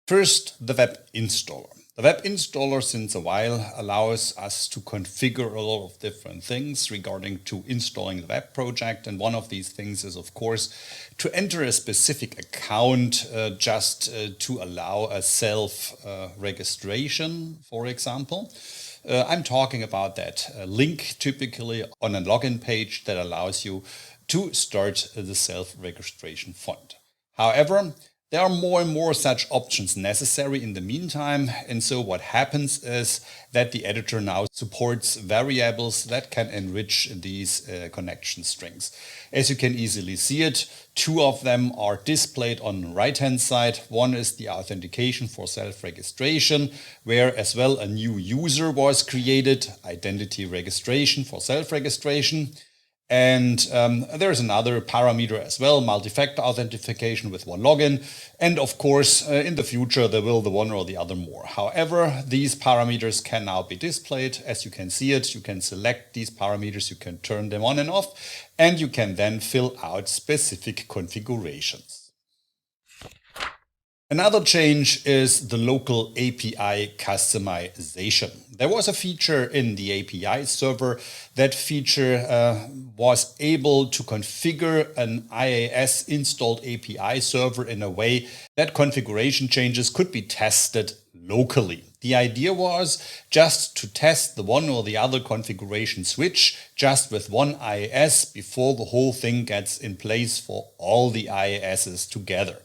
First, the web installer. The web installer, since a while, allows us to configure a lot of different things regarding to installing the web project. And one of these things is, of course, to enter a specific account to allow a self-registration, for example. I'm talking about that link typically on a login page that allows you to start the self-registration font. However, there are more and more such options necessary in the meantime, and so what happens is that the editor now supports variables that can enrich these connection strings. As you can easily see it, two of them are displayed on the right-hand side. One is the authentication for self-registration, where as well a new user was created, identity registration for self-registration. And there's another parameter as well, multi-factor authentication with one login. And of course, in the future, there will the one or the other more. However, these parameters can now be displayed. As you can see it, you can select these parameters, you can turn them on and off, and you can then fill out specific configurations. Another change is the local API customization. There was a feature in the API server. That feature was able to configure an IAS installed API server in a way that configuration changes could be tested locally. The idea was just to test the one or the other configuration switch just with one IAS before the whole thing gets in place for all the IASs together.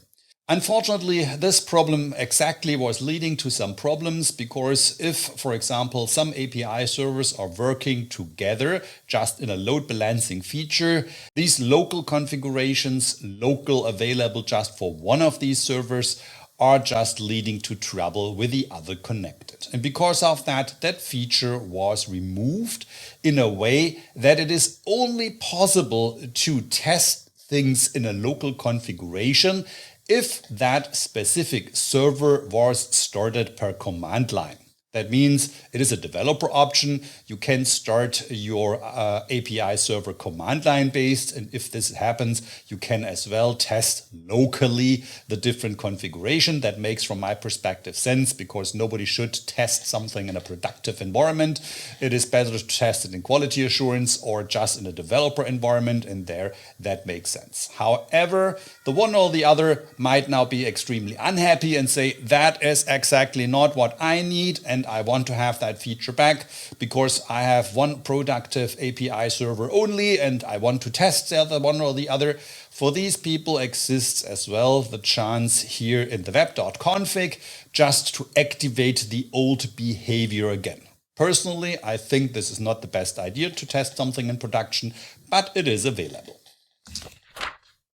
Unfortunately, this problem exactly was leading to some problems because if, for example, some API servers are working together just in a load balancing feature, these local configurations, local available just for one of these servers, are just leading to trouble with the other connected. And because of that, that feature was removed in a way that it is only possible to test things in a local configuration if that specific server was started per command line. That means it is a developer option. You can start your API server command line based. And if this happens, you can as well test locally the different configuration. That makes, from my perspective, sense because nobody should test something in a productive environment. It is better to test it in quality assurance or just in a developer environment. And there, that makes sense. However, the one or the other might now be extremely unhappy and say, that is exactly not what I need. And I want to have that feature back because I have one productive API server only and I want to test the other one or the other. For these people exists as well the chance here in the web.config just to activate the old behavior again. Personally, I think this is not the best idea to test something in production, but it is available.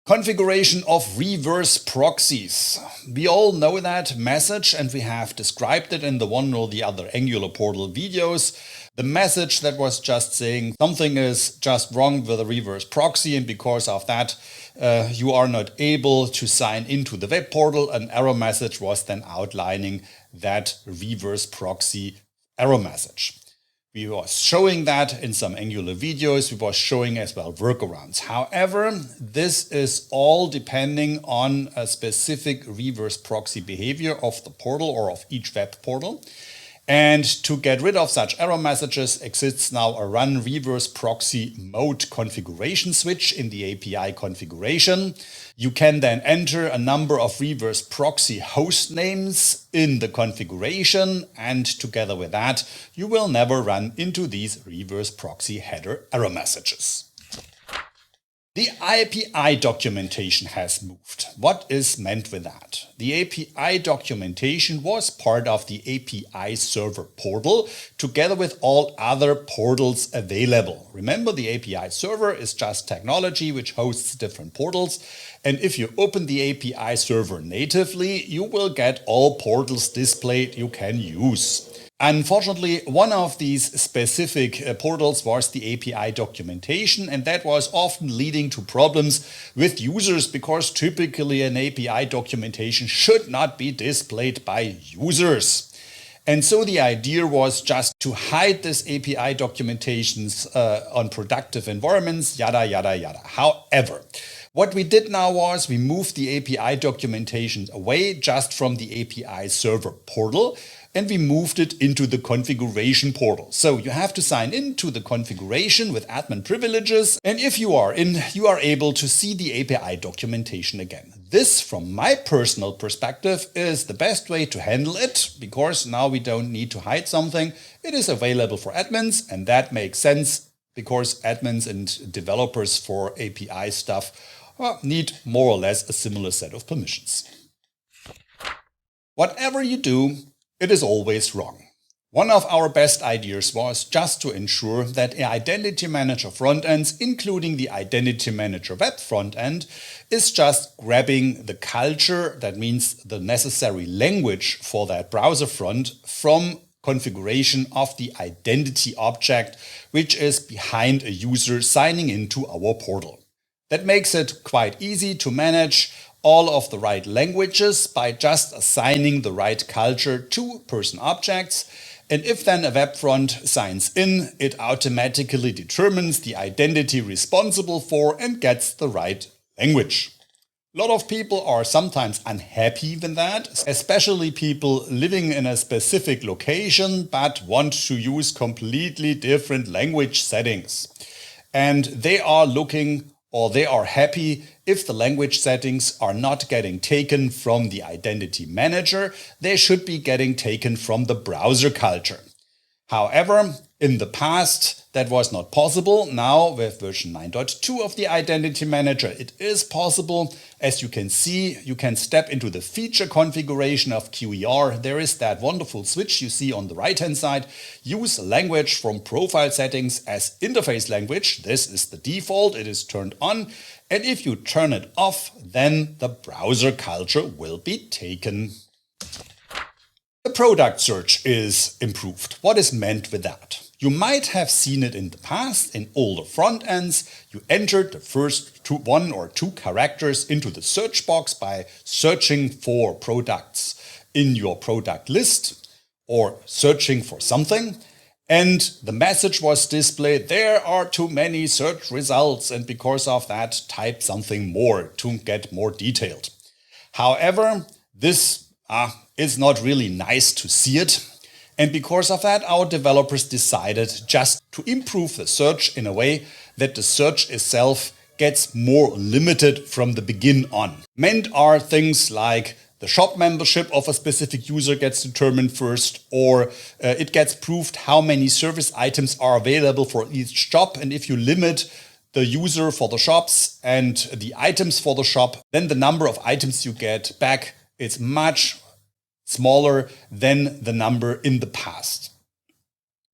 Configuration of reverse proxies. We all know that message and we have described it in the one or the other Angular portal videos. The message that was just saying something is just wrong with a reverse proxy and because of that you are not able to sign into the web portal. An error message was then outlining that reverse proxy error message. We were showing that in some Angular videos. We were showing as well workarounds. However, this is all depending on a specific reverse proxy behavior of the portal or of each web portal. And to get rid of such error messages exists now a run reverse proxy mode configuration switch in the API configuration. You can then enter a number of reverse proxy host names in the configuration, and together with that, you will never run into these reverse proxy header error messages. The API documentation has moved. What is meant with that? The API documentation was part of the API server portal together with all other portals available. Remember, the API server is just technology which hosts different portals. And if you open the API server natively, you will get all portals displayed you can use. Unfortunately, one of these specific portals was the API documentation, and that was often leading to problems with users because typically an API documentation should not be displayed by users. And so the idea was just to hide this API documentations on productive environments, yada, yada, yada. However, What we did now was we moved the API documentation away just from the API server portal, and we moved it into the configuration portal. So you have to sign in to the configuration with admin privileges. And if you are in, you are able to see the API documentation again. This, from my personal perspective, is the best way to handle it, because now we don't need to hide something. It is available for admins, and that makes sense because admins and developers for API stuff need more or less a similar set of permissions. Whatever you do, it is always wrong. One of our best ideas was just to ensure that an Identity Manager frontends, including the Identity Manager web frontend, is just grabbing the culture, that means the necessary language for that browser front, from configuration of the identity object, which is behind a user signing into our portal. That makes it quite easy to manage all of the right languages by just assigning the right culture to person objects. And if then a web front signs in, it automatically determines the identity responsible for and gets the right language. A lot of people are sometimes unhappy with that, especially people living in a specific location but want to use completely different language settings. And they are looking, or they are happy if the language settings are not getting taken from the Identity Manager. They should be getting taken from the browser culture. However, in the past, that was not possible. Now, with version 9.2 of the Identity Manager, it is possible. As you can see, you can step into the feature configuration of QER. There is that wonderful switch you see on the right-hand side. Use language from profile settings as interface language. This is the default. It is turned on. And if you turn it off, then the browser culture will be taken. The product search is improved. What is meant with that? You might have seen it in the past in older front ends. You entered the first one or two characters into the search box by searching for products in your product list or searching for something. And the message was displayed, there are too many search results, and because of that, type something more to get more detailed. However, this is not really nice to see it. And because of that, our developers decided just to improve the search in a way that the search itself gets more limited from the begin on. Meant are things like the shop membership of a specific user gets determined first, or it gets proved how many service items are available for each shop. And if you limit the user for the shops and the items for the shop, then the number of items you get back is much smaller than the number in the past.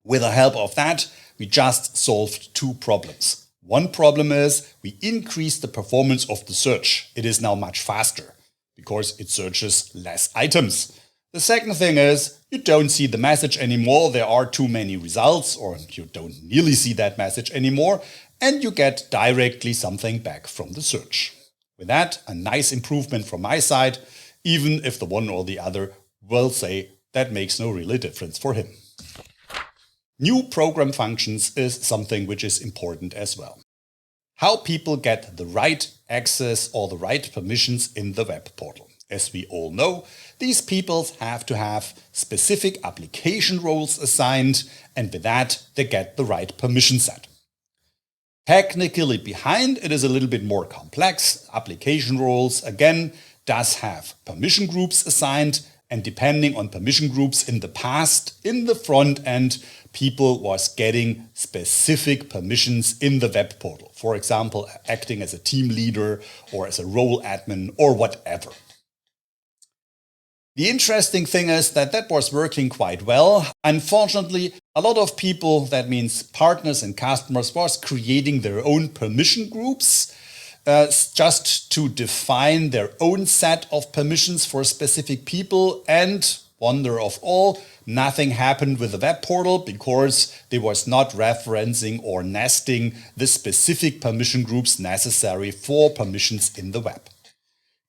With the help of that, we just solved two problems. One problem is we increased the performance of the search. It is now much faster because it searches less items. The second thing is you don't see the message anymore. There are too many results, or you don't nearly see that message anymore, and you get directly something back from the search. With that, a nice improvement from my side, even if the one or the other will say that makes no really difference for him. New program functions is something which is important as well. How people get the right access or the right permissions in the web portal. As we all know, these people have to have specific application roles assigned, and with that they get the right permission set. Technically behind it is a little bit more complex. Application roles again does have permission groups assigned, and depending on permission groups in the past, in the front end, people was getting specific permissions in the web portal. For example, acting as a team leader or as a role admin or whatever. The interesting thing is that that was working quite well. Unfortunately, a lot of people, that means partners and customers, was creating their own permission groups just to define their own set of permissions for specific people, and wonder of all, nothing happened with the web portal because they was not referencing or nesting the specific permission groups necessary for permissions in the web.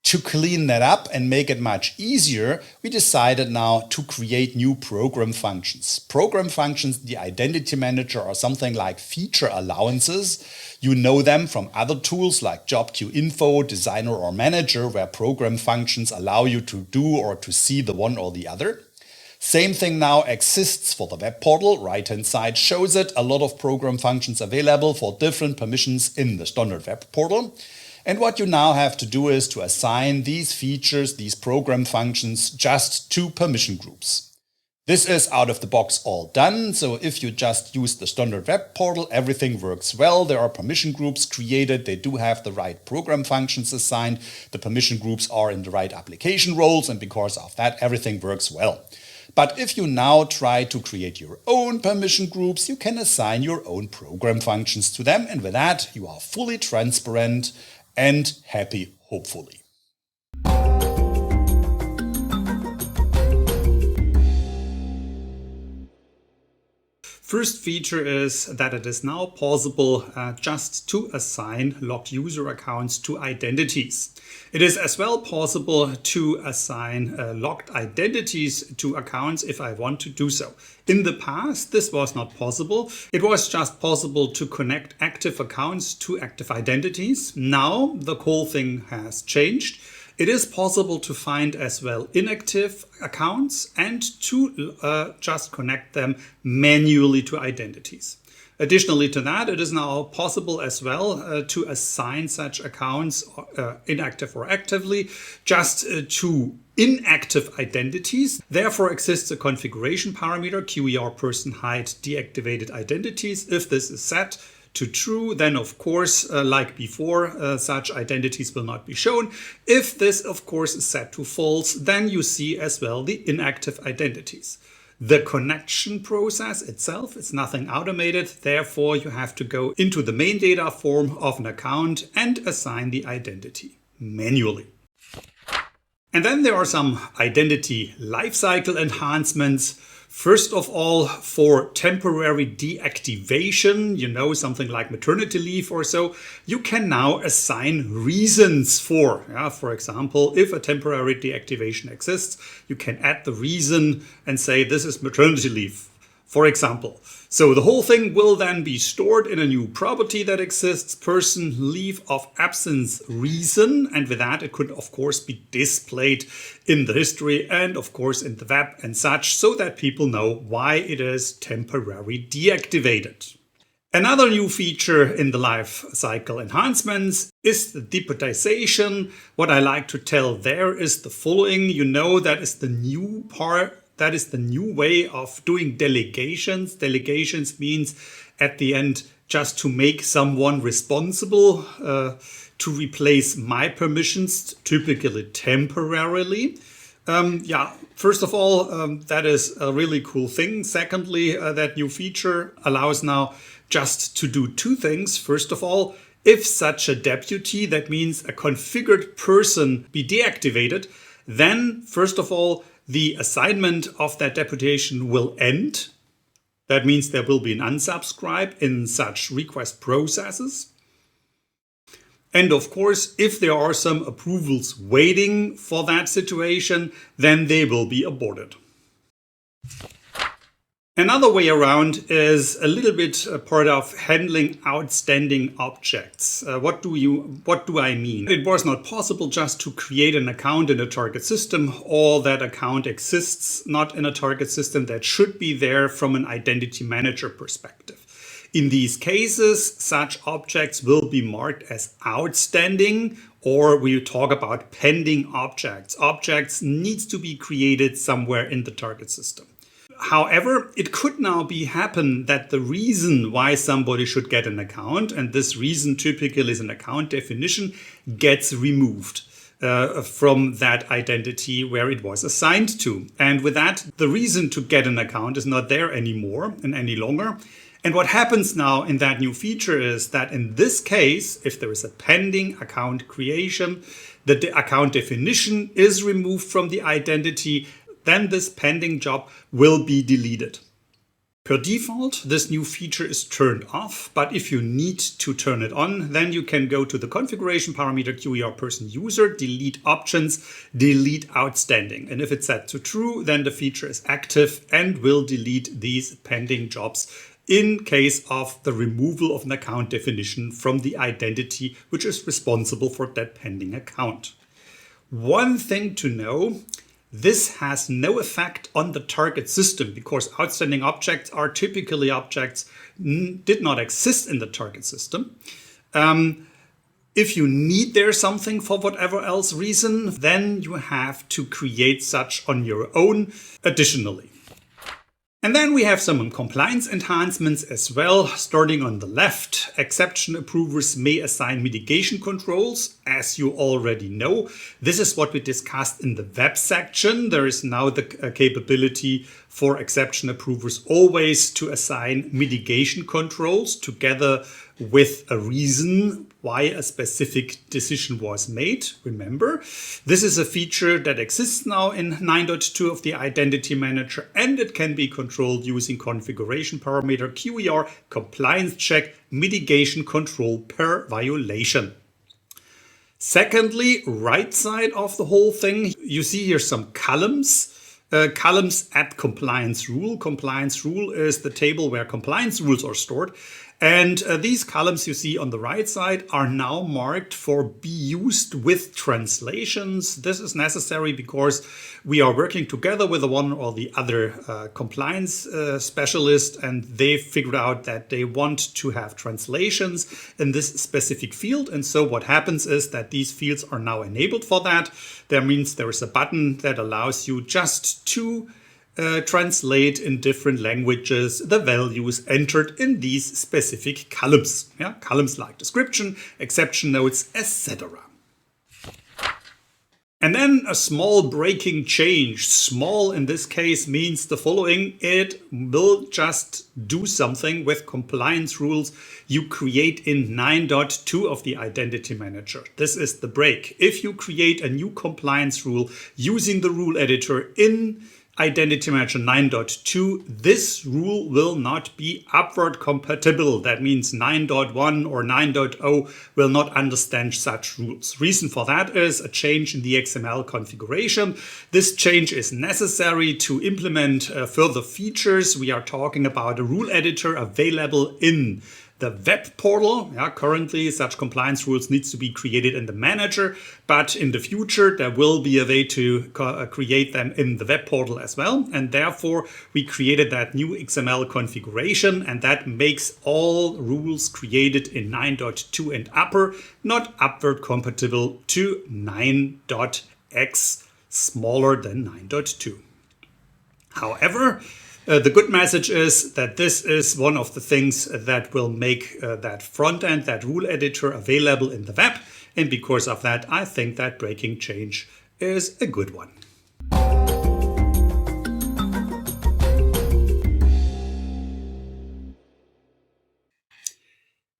To clean that up and make it much easier, we decided now to create new program functions. Program functions, the identity manager, are something like feature allowances. You know them from other tools like Job Queue Info, Designer or Manager, where program functions allow you to do or to see the one or the other. Same thing now exists for the web portal. Right-hand side shows it. A lot of program functions available for different permissions in the standard web portal. And what you now have to do is to assign these features, these program functions, just to permission groups. This is out of the box all done. So if you just use the standard web portal, everything works well. There are permission groups created. They do have the right program functions assigned. The permission groups are in the right application roles. And because of that, everything works well. But if you now try to create your own permission groups, you can assign your own program functions to them. And with that, you are fully transparent and happy, hopefully. First feature is that it is now possible just to assign logged user accounts to identities. It is as well possible to assign logged identities to accounts if I want to do so. In the past, this was not possible. It was just possible to connect active accounts to active identities. Now the whole thing has changed. It is possible to find as well inactive accounts and to just connect them manually to identities. Additionally to that, it is now possible as well to assign such accounts, inactive or actively, just to inactive identities. Therefore exists a configuration parameter, QER person hide deactivated identities. If this is set to true, then of course, like before, such identities will not be shown. If this of course is set to false, then you see as well the inactive identities. The connection process itself is nothing automated, therefore you have to go into the main data form of an account and assign the identity manually. And then there are some identity lifecycle enhancements. First of all, for temporary deactivation, something like maternity leave or so, you can now assign reasons for. For example, if a temporary deactivation exists, you can add the reason and say this is maternity leave, for example. So the whole thing will then be stored in a new property that exists, person leave of absence reason. And with that, it could, of course, be displayed in the history and, of course, in the web and such, so that people know why it is temporarily deactivated. Another new feature in the life cycle enhancements is the deputization. What I like to tell there is the following. That is the new part. That is the new way of doing delegations. Delegations means at the end just to make someone responsible to replace my permissions, typically temporarily. First of all, that is a really cool thing. Secondly, that new feature allows now just to do two things. First of all, if such a deputy, that means a configured person, be deactivated, then first of all, the assignment of that deputation will end. That means there will be an unsubscribe in such request processes. And of course, if there are some approvals waiting for that situation, then they will be aborted. Another way around is a little bit a part of handling outstanding objects. What do I mean? It was not possible just to create an account in a target system, or that account exists not in a target system that should be there from an identity manager perspective. In these cases, such objects will be marked as outstanding, or we talk about pending objects. Objects needs to be created somewhere in the target system. However, it could now happen that the reason why somebody should get an account, and this reason typically is an account definition, gets removed from that identity where it was assigned to. And with that, the reason to get an account is not there anymore and any longer. And what happens now in that new feature is that in this case, if there is a pending account creation, the account definition is removed from the identity, then this pending job will be deleted. Per default, this new feature is turned off, but if you need to turn it on, then you can go to the configuration parameter QER person user, delete options, delete outstanding. And if it's set to true, then the feature is active and will delete these pending jobs in case of the removal of an account definition from the identity which is responsible for that pending account. One thing to know, this has no effect on the target system because outstanding objects are typically objects did not exist in the target system. If you need there something for whatever else reason, then you have to create such on your own additionally. And then we have some compliance enhancements as well. Starting on the left, exception approvers may assign mitigation controls. As you already know, this is what we discussed in the web section. There is now the capability for exception approvers always to assign mitigation controls together with a reason why a specific decision was made. Remember, this is a feature that exists now in 9.2 of the Identity Manager, and it can be controlled using configuration parameter QER compliance check mitigation control per violation. Secondly, right side of the whole thing, you see here some columns. Columns at compliance rule. Compliance rule is the table where compliance rules are stored. And these columns you see on the right side are now marked for be used with translations. This is necessary because we are working together with the one or the other compliance specialist, and they figured out that they want to have translations in this specific field. And so what happens is that these fields are now enabled for that. That means there is a button that allows you just to translate in different languages the values entered in these specific columns. Yeah? Columns like description, exception notes, etc. And then a small breaking change. Small in this case means the following. It will just do something with compliance rules you create in 9.2 of the Identity Manager. This is the break. If you create a new compliance rule using the rule editor in Identity Manager 9.2, this rule will not be upward compatible. That means 9.1 or 9.0 will not understand such rules. Reason for that is a change in the XML configuration. This change is necessary to implement further features. We are talking about a rule editor available in the web portal. Yeah, currently, such compliance rules needs to be created in the manager, but in the future, there will be a way to create them in the web portal as well. And therefore, we created that new XML configuration, and that makes all rules created in 9.2 and upper not upward compatible to 9.x smaller than 9.2. However, the good message is that this is one of the things that will make that front end, that rule editor available in the web. And because of that, I think that breaking change is a good one.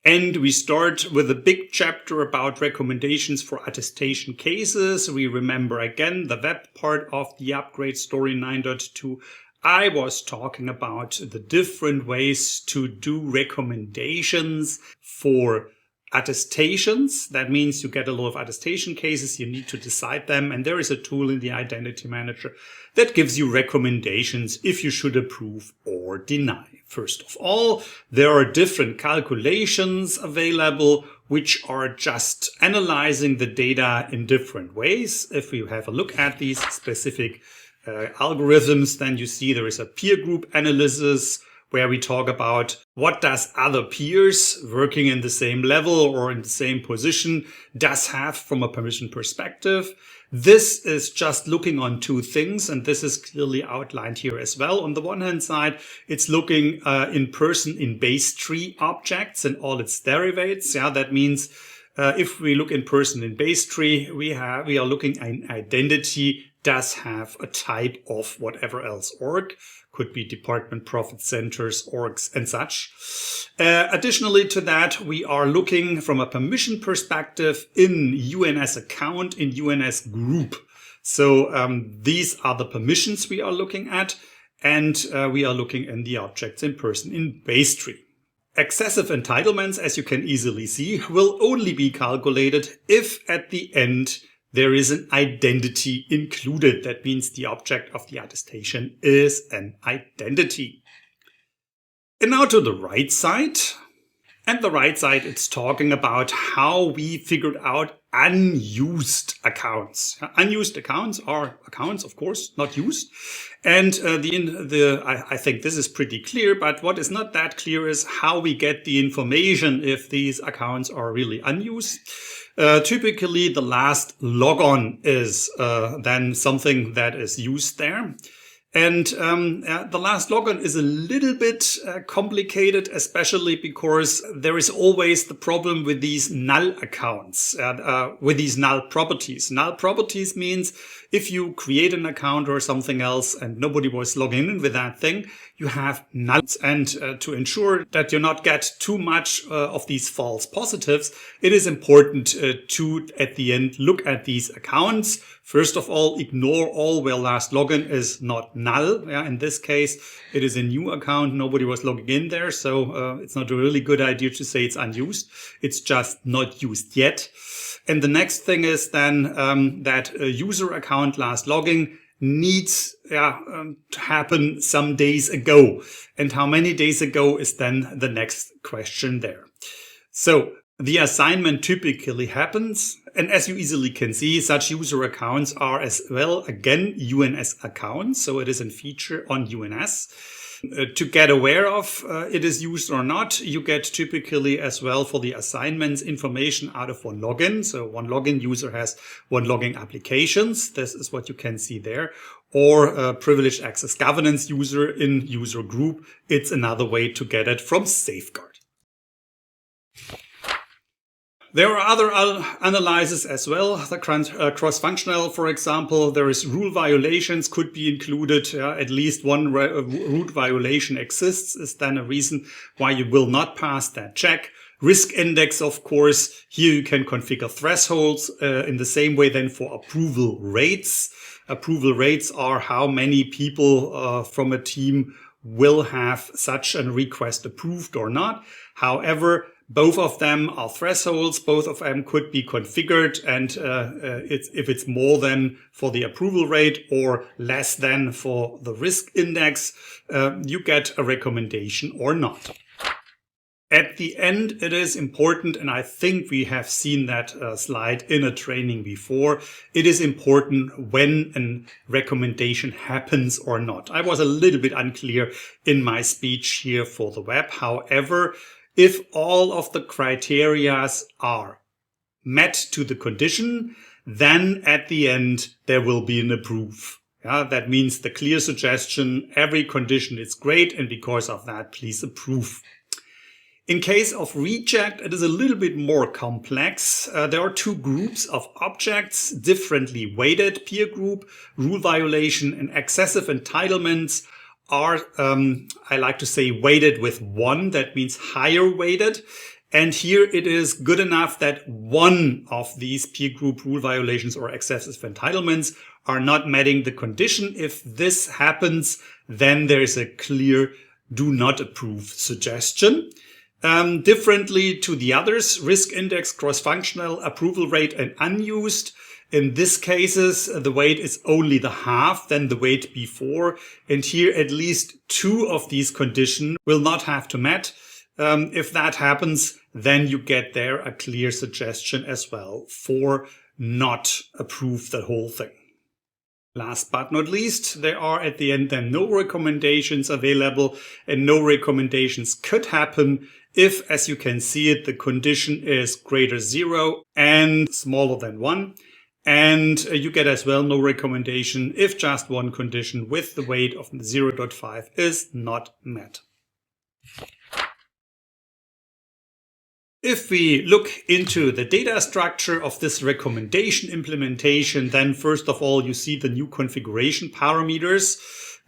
And we start with a big chapter about recommendations for attestation cases. We remember again the web part of the upgrade story 9.2. I was talking about the different ways to do recommendations for attestations. That means you get a lot of attestation cases, you need to decide them, and there is a tool in the Identity Manager that gives you recommendations if you should approve or deny. First of all, there are different calculations available which are just analyzing the data in different ways. If you have a look at these specific algorithms, then you see there is a peer group analysis where we talk about what does other peers working in the same level or in the same position does have from a permission perspective. This is just looking on two things, and this is clearly outlined here as well. On the one hand side, it's looking in person in base tree objects and all its derivatives. Yeah, that means if we look in person in base tree, we are looking at identity does have a type of whatever else org, could be department, profit centers, orgs, and such. Additionally to that, we are looking from a permission perspective in UNS account, in UNS group. So these are the permissions we are looking at. and we are looking in the objects in person in base tree. Excessive entitlements, as you can easily see, will only be calculated if at the end there is an identity included. That means the object of the attestation is an identity. And now to the right side. And the right side, it's talking about how we figured out unused accounts. Unused accounts are accounts, of course, not used. And I think this is pretty clear, but what is not that clear is how we get the information if these accounts are really unused. Typically, the last logon is then something that is used there. And the last logon is a little bit complicated, especially because there is always the problem with these null accounts, with these null properties. Null properties means if you create an account or something else and nobody was logging in with that thing, you have nulls. And to ensure that you not get too much of these false positives, it is important to, at the end, look at these accounts. First of all, ignore all where last login is not null. Yeah, in this case, it is a new account. Nobody was logging in there. So it's not a really good idea to say it's unused. It's just not used yet. And the next thing is then that a user account last logging needs to happen some days ago. And how many days ago is then the next question there. So the assignment typically happens, and as you easily can see, such user accounts are as well, again, UNS accounts, so it is a feature on UNS. To get aware of it is used or not, you get typically as well for the assignments information out of one login. So one login user has one login applications. This is what you can see there. Or privileged access governance user in user group. It's another way to get it from Safeguard. There are other analyses as well. The cross-functional, for example, there is rule violations could be included. At least one root violation exists is then a reason why you will not pass that check. Risk index, of course, here you can configure thresholds in the same way then for approval rates. Approval rates are how many people from a team will have such a request approved or not. However, both of them are thresholds. Both of them could be configured. And if it's more than for the approval rate or less than for the risk index, you get a recommendation or not. At the end, it is important, and I think we have seen that slide in a training before, it is important when a recommendation happens or not. I was a little bit unclear in my speech here for the web. However, if all of the criteria are met to the condition, then at the end, there will be an approve. Yeah, that means the clear suggestion, every condition is great, and because of that, please approve. In case of reject, it is a little bit more complex. There are two groups of objects, differently weighted. Peer group, rule violation, and excessive entitlements are, I like to say, weighted with 1. That means higher weighted. And here it is good enough that one of these peer group rule violations or excessive entitlements are not meeting the condition. If this happens, then there is a clear do not approve suggestion. Differently to the others, risk index, cross-functional, approval rate, and unused. In this cases, the weight is only the half than the weight before. And here at least 2 of these conditions will not have to met. If that happens, then you get there a clear suggestion as well for not approve the whole thing. Last but not least, there are at the end then no recommendations available, and no recommendations could happen if, as you can see it, the condition is greater 0 and smaller than 1. And you get as well no recommendation if just one condition with the weight of 0.5 is not met. If we look into the data structure of this recommendation implementation, then first of all, you see the new configuration parameters.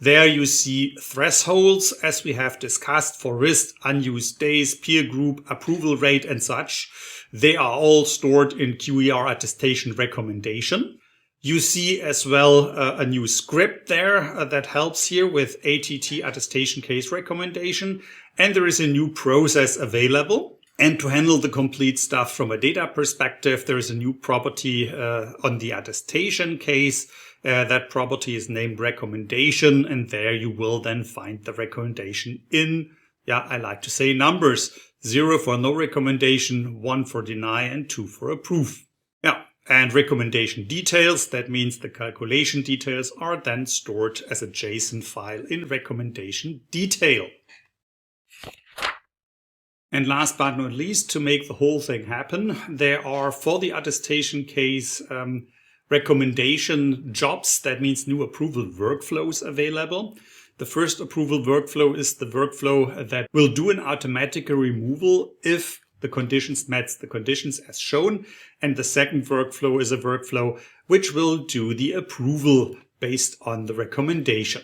There you see thresholds, as we have discussed, for risk, unused days, peer group, approval rate, and such. They are all stored in QER attestation recommendation. You see as well a new script there that helps here with ATT attestation case recommendation. And there is a new process available. And to handle the complete stuff from a data perspective, there is a new property on the attestation case. That property is named recommendation. And there you will then find the recommendation in, I like to say numbers. 0 for no recommendation, 1 for deny, and 2 for approve. And recommendation details, that means the calculation details, are then stored as a JSON file in recommendation detail. And last but not least, to make the whole thing happen, there are, for the attestation case, recommendation jobs, that means new approval workflows available. The first approval workflow is the workflow that will do an automatic removal if the conditions match the conditions as shown. And the second workflow is a workflow which will do the approval based on the recommendation.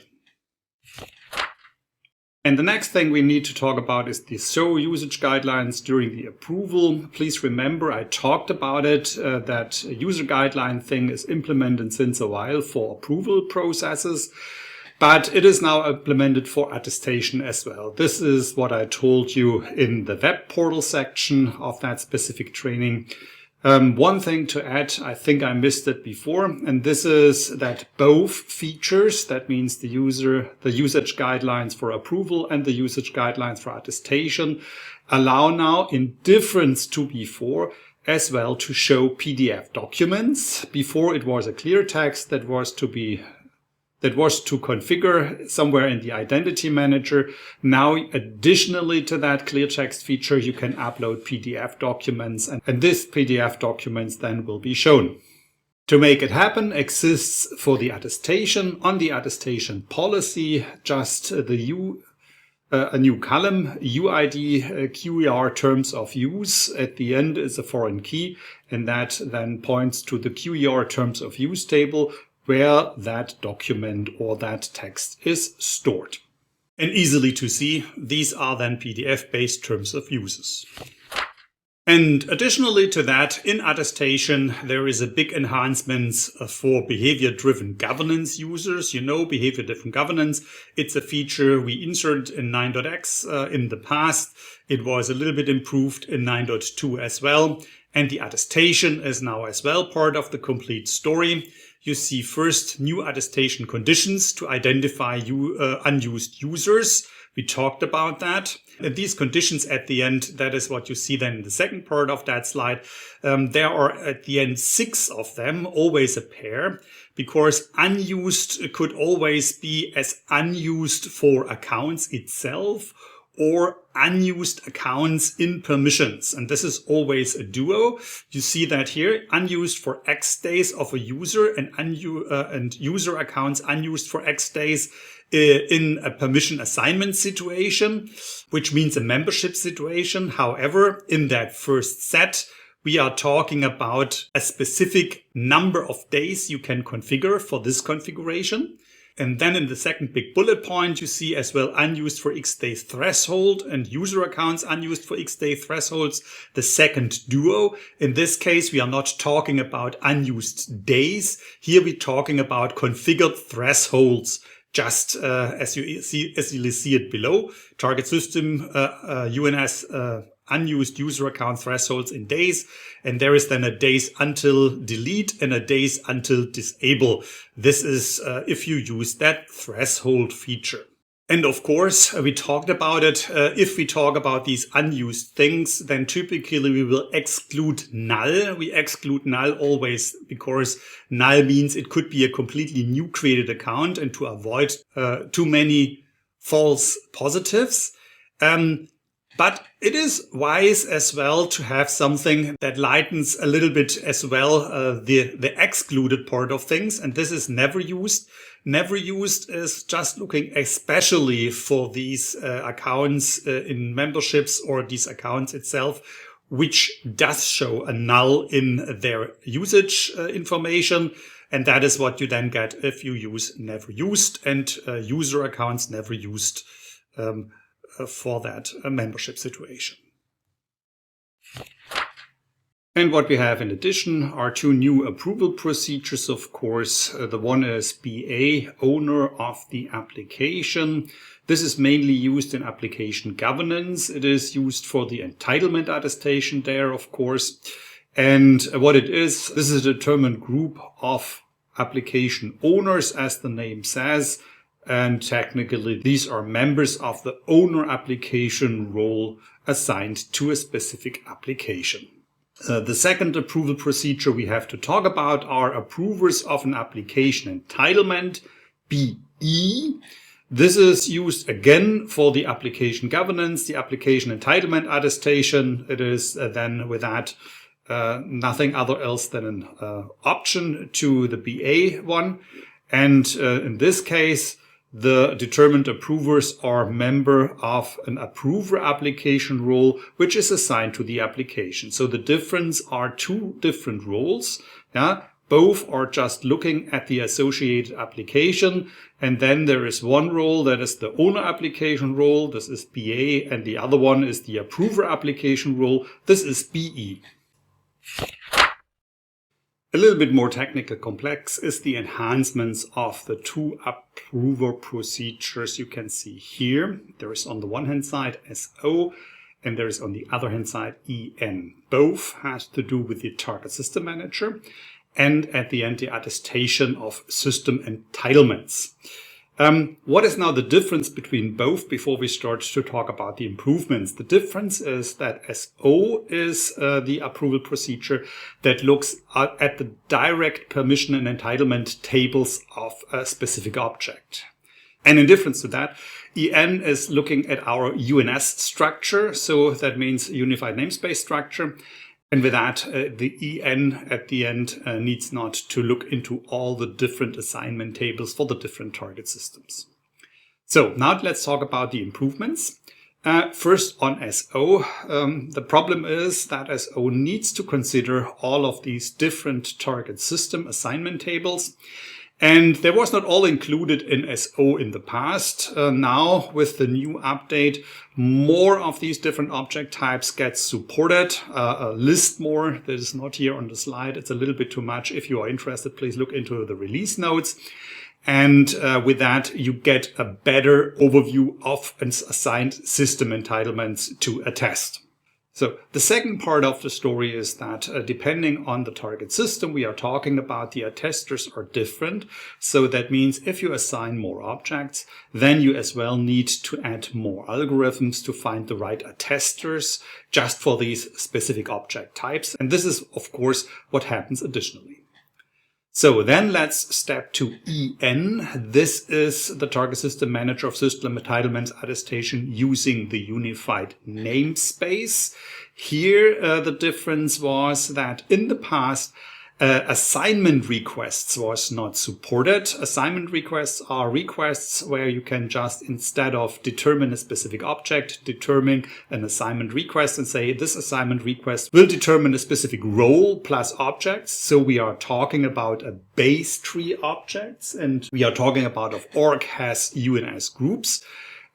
And the next thing we need to talk about is the show usage guidelines during the approval. Please remember, I talked about it, that user guideline thing is implemented since a while for approval processes. But it is now implemented for attestation as well. This is what I told you in the web portal section of that specific training. One thing to add, I think I missed it before, and this is that both features, that means the usage guidelines for approval and the usage guidelines for attestation, allow now, in difference to before, as well to show PDF documents. Before it was a clear text that was to configure somewhere in the identity manager. Now, additionally to that clear text feature, you can upload PDF documents, and this PDF documents then will be shown. To make it happen exists for the attestation. On the attestation policy, just a new column, UID QER terms of use. At the end is a foreign key, and that then points to the QER terms of use table, where that document or that text is stored. And easily to see, these are then PDF-based terms of uses. And additionally to that, in attestation, there is a big enhancements for behavior-driven governance users. You know, behavior-driven governance, it's a feature we inserted in 9.x in the past. It was a little bit improved in 9.2 as well. And the attestation is now as well part of the complete story. You see first new attestation conditions to identify unused users. We talked about that. And these conditions at the end, that is what you see then in the second part of that slide. There are at the end 6 of them, always a pair, because unused could always be as unused for accounts itself or unused accounts in permissions. And this is always a duo. You see that here, unused for X days of a user and user accounts unused for X days in a permission assignment situation, which means a membership situation. However, in that first set, we are talking about a specific number of days you can configure for this configuration. And then in the second big bullet point, you see as well unused for X days threshold and user accounts unused for X day thresholds, the second duo. In this case, we are not talking about unused days. Here we're talking about configured thresholds, just as you see it below. Target system, UNS, unused user account thresholds in days. And there is then a days until delete and a days until disable. This is if you use that threshold feature. And of course, we talked about it. If we talk about these unused things, then typically we will exclude null. We exclude null always because null means it could be a completely new created account, and to avoid too many false positives. But it is wise as well to have something that lightens a little bit as well the excluded part of things. And this is never used. Never used is just looking especially for these accounts in memberships or these accounts itself, which does show a null in their usage information. And that is what you then get if you use never used and user accounts never used for that membership situation. And what we have in addition are two new approval procedures, of course. The one is BA, owner of the application. This is mainly used in application governance. It is used for the entitlement attestation there, of course. And what it is, this is a determined group of application owners, as the name says. And technically, these are members of the owner application role assigned to a specific application. The second approval procedure we have to talk about are approvers of an application entitlement, BE. This is used again for the application governance, the application entitlement attestation. It is then with that nothing other else than an option to the BA one. And in this case, the determined approvers are member of an approver application role, which is assigned to the application. So the difference are two different roles. Yeah, both are just looking at the associated application. And then there is one role that is the owner application role. This is BA. And the other one is the approver application role. This is BE. A little bit more technical complex is the enhancements of the two approver procedures you can see here. There is on the one hand side SO and there is on the other hand side EN. Both has to do with the target system manager and at the end the attestation of system entitlements. What is now the difference between both before we start to talk about the improvements? The difference is that SO is the approval procedure that looks at the direct permission and entitlement tables of a specific object. And in difference to that, EN is looking at our UNS structure. So that means unified namespace structure. And with that, the EN at the end needs not to look into all the different assignment tables for the different target systems. So now let's talk about the improvements. First on SO, the problem is that SO needs to consider all of these different target system assignment tables. And there was not all included in SO in the past. Now with the new update, more of these different object types get supported. A list more that is not here on the slide. It's a little bit too much. If you are interested, please look into the release notes. And with that, you get a better overview of assigned system entitlements to attest. So the second part of the story is that depending on the target system we are talking about, the attesters are different. So that means if you assign more objects, then you as well need to add more algorithms to find the right attesters just for these specific object types. And this is, of course, what happens additionally. So then let's step to EN. This is the target system manager of system entitlements attestation using the unified namespace. Here, the difference was that in the past, assignment requests was not supported. Assignment requests are requests where you can just, instead of determine a specific object, determine an assignment request and say this assignment request will determine a specific role plus objects. So we are talking about a base tree objects and we are talking about of org has UNS groups.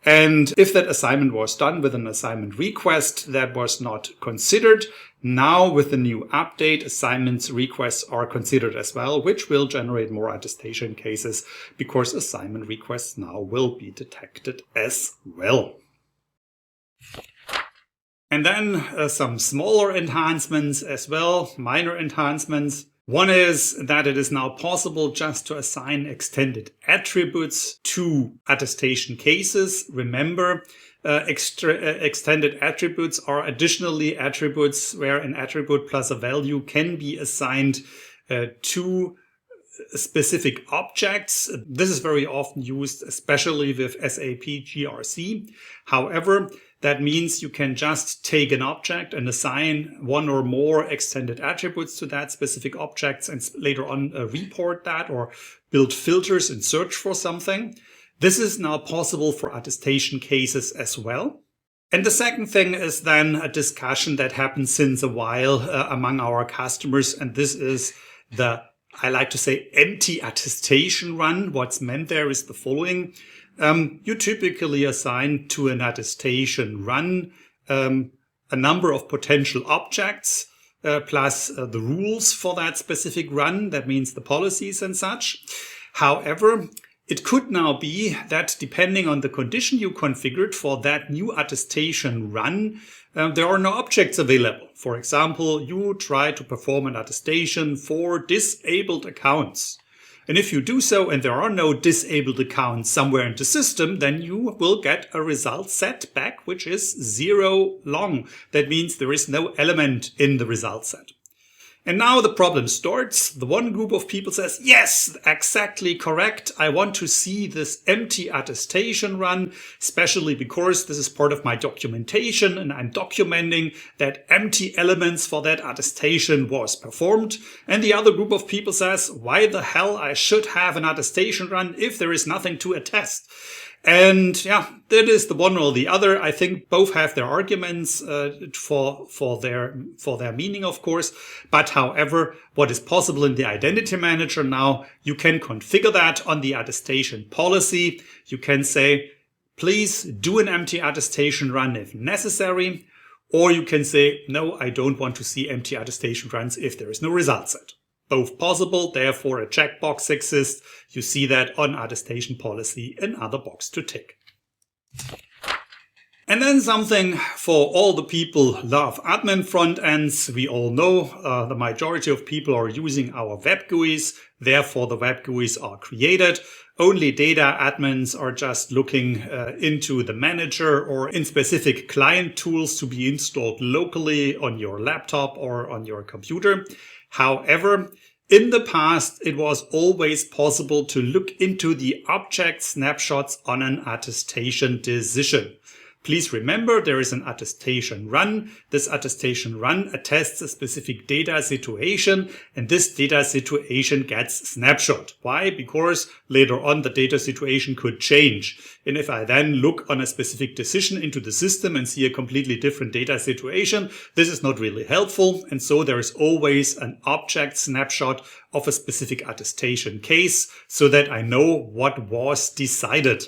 And if that assignment was done with an assignment request that was not considered, now with the new update, assignments requests are considered as well, which will generate more attestation cases because assignment requests now will be detected as well. And then some smaller enhancements as well, minor enhancements. One is that it is now possible just to assign extended attributes to attestation cases. Remember, extended attributes are additionally attributes where an attribute plus a value can be assigned to specific objects. This is very often used, especially with SAP GRC. However, that means you can just take an object and assign one or more extended attributes to that specific objects and later on report that or build filters and search for something. This is now possible for attestation cases as well. And the second thing is then a discussion that happens since a while among our customers. And this is the, I like to say, empty attestation run. What's meant there is the following. You typically assign to an attestation run a number of potential objects plus the rules for that specific run. That means the policies and such. However, it could now be that depending on the condition you configured for that new attestation run, there are no objects available. For example, you try to perform an attestation for disabled accounts. And if you do so and there are no disabled accounts somewhere in the system, then you will get a result set back which is 0 long. That means there is no element in the result set. And now the problem starts. The one group of people says, yes, exactly correct. I want to see this empty attestation run, especially because this is part of my documentation and I'm documenting that empty elements for that attestation was performed. And the other group of people says, why the hell I should have an attestation run if there is nothing to attest? And yeah, that is the one or the other. I think both have their arguments for their meaning, of course. But however, what is possible in the Identity Manager now, you can configure that on the attestation policy. You can say, please do an empty attestation run if necessary. Or you can say, no, I don't want to see empty attestation runs if there is no result set. Both possible, therefore a checkbox exists. You see that on attestation policy, another box to tick. And then something for all the people who love admin front ends. We all know the majority of people are using our web GUIs. Therefore, the web GUIs are created. Only data admins are just looking into the manager or in specific client tools to be installed locally on your laptop or on your computer. However, in the past, it was always possible to look into the object snapshots on an attestation decision. Please remember there is an attestation run. This attestation run attests a specific data situation, and this data situation gets snapshot. Why? Because later on the data situation could change. And if I then look on a specific decision into the system and see a completely different data situation, this is not really helpful. And so there is always an object snapshot of a specific attestation case so that I know what was decided.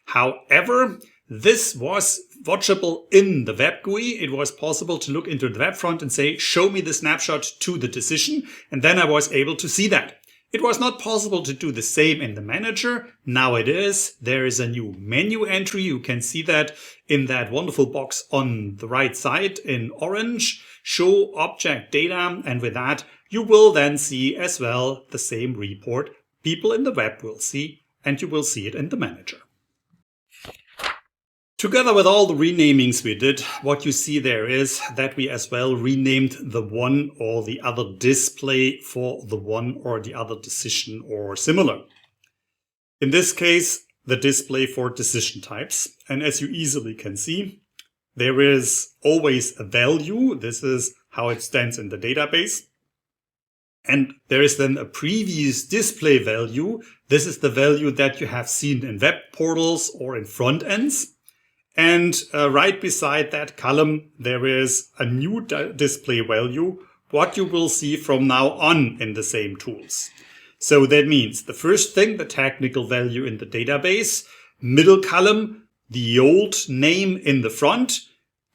However, this was watchable in the web GUI. It was possible to look into the web front and say, show me the snapshot to the decision. And then I was able to see that. It was not possible to do the same in the manager. Now it is. There is a new menu entry. You can see that in that wonderful box on the right side in orange. Show object data. And with that, you will then see as well the same report people in the web will see, and you will see it in the manager. Together with all the renamings we did, what you see there is that we as well renamed the one or the other display for the one or the other decision or similar. In this case, the display for decision types. And as you easily can see, there is always a value. This is how it stands in the database. And there is then a previous display value. This is the value that you have seen in web portals or in front ends. And right beside that column, there is a new display value, what you will see from now on in the same tools. So that means the first thing, the technical value in the database, middle column, the old name in the front,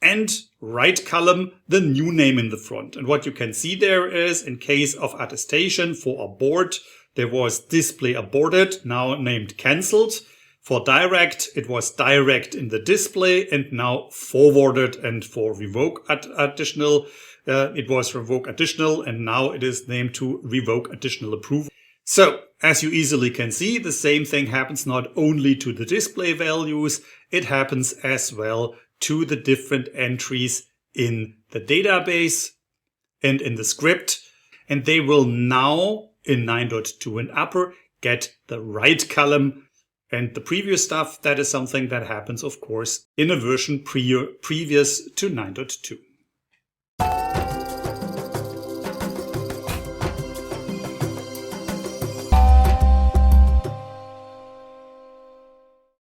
and right column, the new name in the front. And what you can see there is, in case of attestation for abort, there was display aborted, now named cancelled. For direct, it was direct in the display and now forwarded, and for revoke additional, it was revoke additional, and now it is named to revoke additional approval. So, as you easily can see, the same thing happens not only to the display values, it happens as well to the different entries in the database and in the script, and they will now, in 9.2 and upper, get the right column. And the previous stuff, that is something that happens, of course, in a version previous to 9.2.